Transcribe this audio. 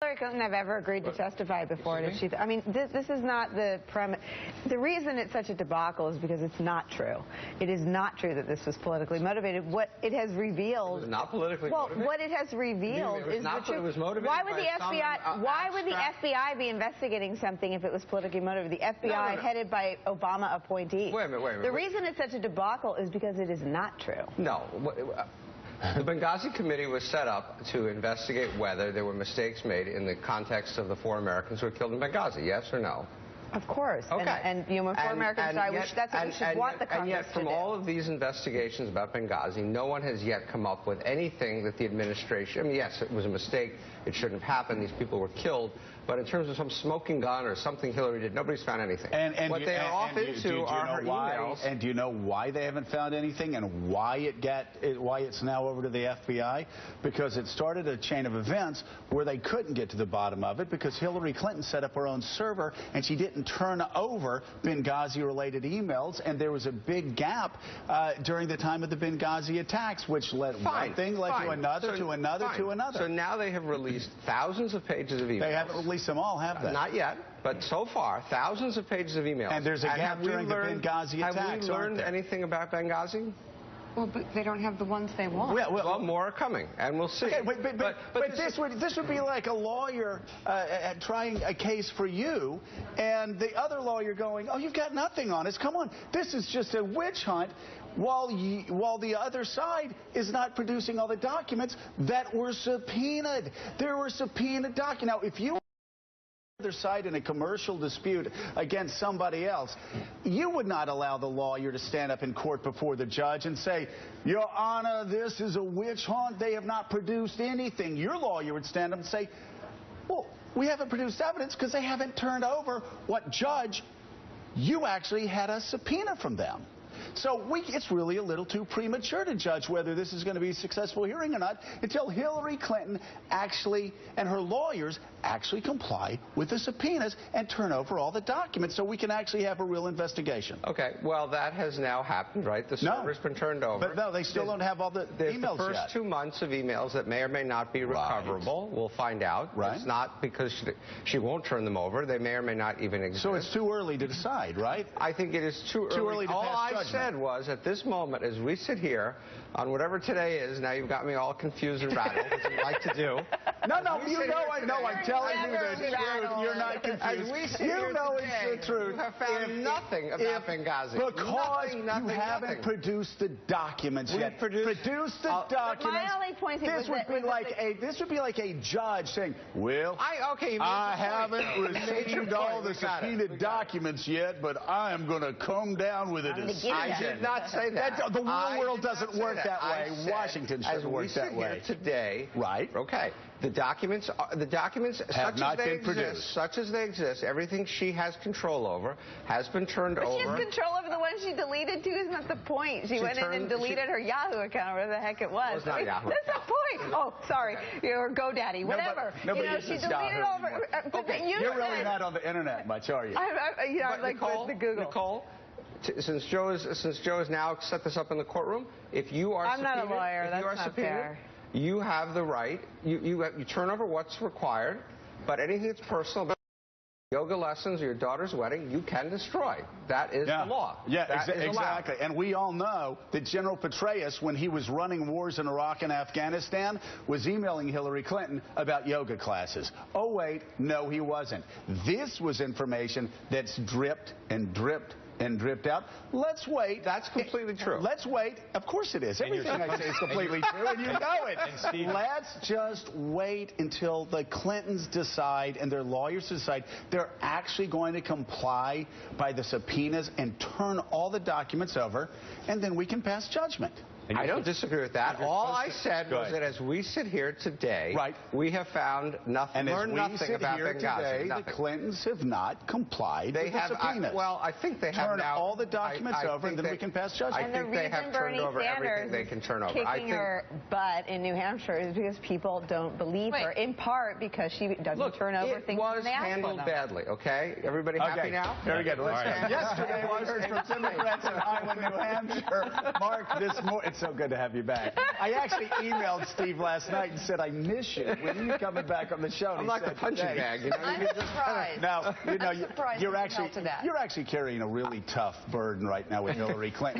Hillary Clinton have ever agreed to testify before? I mean, this is not the premise. The reason it's such a debacle is because it's not true. It is not true that this was politically motivated. What it has revealed... It was not politically motivated? Well, what it has revealed is the truth. It was motivated why would the FBI... Why would the FBI be investigating something if it was politically motivated? The FBI headed by Obama appointees. Wait a minute. The reason it's such a debacle is because it is not true. No. The Benghazi Committee was set up to investigate whether there were mistakes made in the context of the 4 Americans who were killed in Benghazi. Yes or no? Of course. Okay. And you know, when 4 Americans die, that's what we should want the Congress to do. And yet, from all of these investigations about Benghazi, no one has yet come up with anything that the administration... I mean, yes, it was a mistake. It shouldn't have happened. These people were killed. But in terms of some smoking gun or something Hillary did, nobody's found anything. What they are off into are her emails. And do you know why they haven't found anything and why it's now over to the FBI? Because it started a chain of events where they couldn't get to the bottom of it because Hillary Clinton set up her own server and she didn't turn over Benghazi-related emails, and there was a big gap during the time of the Benghazi attacks, which led one thing led to another, to another, to another. So now they have released thousands of pages of emails. They haven't released them all, have they? Not yet, but so far, thousands of pages of emails. And there's a gap during the Benghazi attacks, Have we learned anything about Benghazi? Well, but they don't have the ones they want. Well, more are coming, and we'll see. Okay, but this would be like a lawyer trying a case for you, and the other lawyer going, "Oh, you've got nothing on us. Come on, this is just a witch hunt." While the other side is not producing all the documents that were subpoenaed. There were subpoenaed documents. Now, if you other side in a commercial dispute against somebody else, you would not allow the lawyer to stand up in court before the judge and say, "Your Honor, this is a witch hunt. They have not produced anything." Your lawyer would stand up and say, "Well, we haven't produced evidence because they haven't turned over what judge you actually had a subpoena from them." So it's really a little too premature to judge whether this is going to be a successful hearing or not until Hillary Clinton actually and her lawyers actually comply with the subpoenas and turn over all the documents so we can actually have a real investigation. Okay, well, that has now happened, right? The server's been turned over. But no, they still don't have all the emails the first yet. 2 months of emails that may or may not be recoverable. We'll find out. Right. It's not because she won't turn them over. They may or may not even exist. So it's too early to decide, right? I think it is too early to pass judgment. Said was at this moment, as we sit here on whatever today is, now you've got me all confused and rattled, as you like to do. No, you know I know. I'm telling you the truth. You're not confused. You know it's the truth. You have found nothing about Benghazi. Because you haven't produced the documents yet. Produced the documents. My only point is this would be like a judge saying, "Well, I haven't received all the subpoenaed documents yet, but I am going to come down with it." I did not say that. The real world doesn't work that way. Washington shouldn't work that way. Today, right? Okay. The documents have not been produced. Such as they exist, everything she has control over has been turned over. But she has control over the ones she deleted too. Isn't that the point? She went in and deleted her Yahoo account, whatever the heck it was. It was not Yahoo. That's the point. Oh, sorry, or GoDaddy, whatever. She deleted over. You're really not on the internet much, are you? I'm like the Google. Nicole, since Joe has now set this up in the courtroom, if you are I'm not a lawyer. if That's you are not fair. You have the right. You turn over what's required, but anything that's personal, about yoga lessons or your daughter's wedding, you can destroy. That is the law. Yeah, exactly. And we all know that General Petraeus, when he was running wars in Iraq and Afghanistan, was emailing Hillary Clinton about yoga classes. Oh, wait, no, he wasn't. This was information that's dripped and dripped and dripped out. Let's wait. That's completely true. Let's wait. Of course it is. Everything I say is completely true, and you know it. Let's just wait until the Clintons decide and their lawyers decide they're actually going to comply by the subpoenas and turn all the documents over, and then we can pass judgment. I don't disagree with that. All I said was that as we sit here today, we have found nothing, learned nothing about Benghazi. Today, the Clintons have not complied with the subpoenas. Well, I think they have turned now all the documents over, and then we can pass judgment. I think they have turned over everything they can turn over. Kicking her butt in New Hampshire is because people don't believe her, in part because she doesn't turn over things when they ask for them. It was handled badly, okay? Everybody happy now? Very good. Yesterday, we heard from Democrats in Iowa, New Hampshire. Mark, this morning. It's so good to have you back. I actually emailed Steve last night and said, I miss you. When are you coming back on the show? And I'm he like said, a punching "Today." bag, you know. I'm surprised. Now, I'm surprised you're you held to that. actually carrying a really tough burden right now with Hillary Clinton.